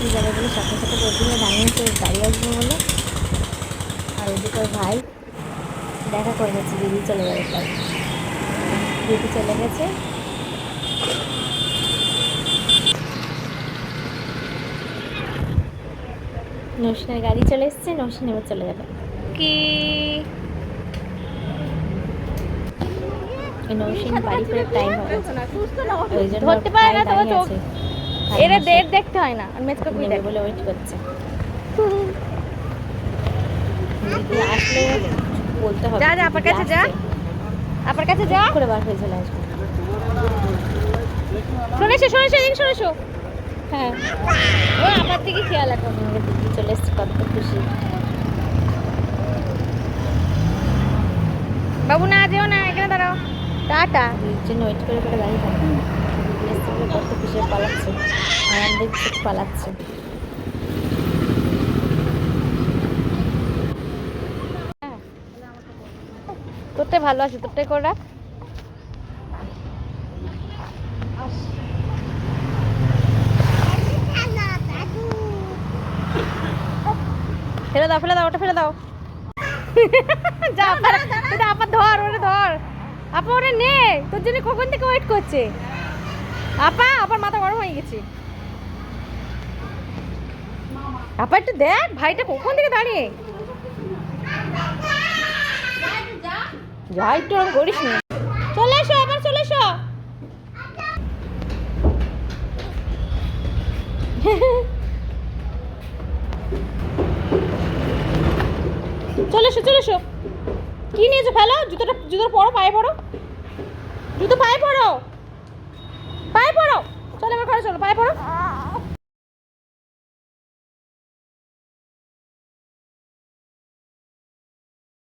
School যাবে বলে সাথে সাথে প্রতিদিনে দাঁড়িয়েছে গাড়ি আসবে বলে। আর ওদিকে ভাই দেখা করে যাচ্ছে, দিদি চলে যাবে তাই। দিদি চলে গেছে। নৌসিনের গাড়ি চলে এসছে, নৌসিন এবার চলে যাবে। কি নৌসিন বাড়ি ফেরার টাইম হয়ে গেছে, ওই জন্য ধরতে পারে না, তোমার চোখ এরা দেড় দেখতে হয় না, আর মেচকা কুই বলে ওয়েট করছে। দিদি আসলে বলতে হবে, যা যা আপার কাছে যা, আপার কাছে যা করে বার হয়ে চলে আসবে। শুনেছো শুনেছো এদিকে শুনেছো। হ্যাঁ, ও আপার দিকে খেয়াল রাখো। দিদি চলে এসছে, কত খুশি। বাবু না যেও না, এখানে দাঁড়াও, টাটা। দিদির জন্য ওয়েট করে করে দাঁড়িয়ে থাকে। দিদি এসছে বলে কত খুশি পালাচ্ছে, আনন্দের চোখ পালাচ্ছে। তোরটাই ভালো আছে, তোরটাই করে রাখ। ফেলে দাও ফেলে দাও, ওটা ফেলে দাও। যা এটা আপা ধর, ওটা ধর আপা, ওটা নে, তোর জন্য কখন থেকে ওয়েট করছে আপা। আপার মাথা গরম হয়ে গেছে। আপা একটু দেখ, ভাইটা কখন থেকে দাঁড়িয়ে। যা একটু ওরকম করিস না। চলে এসো এবার, চলে এসো। চলে এসো চলে এসো। কি নিয়েছো ফেলো, জুতোটা পরো, পায়ে পরো, জুতো পায়ে পরো, পায়ে পরো।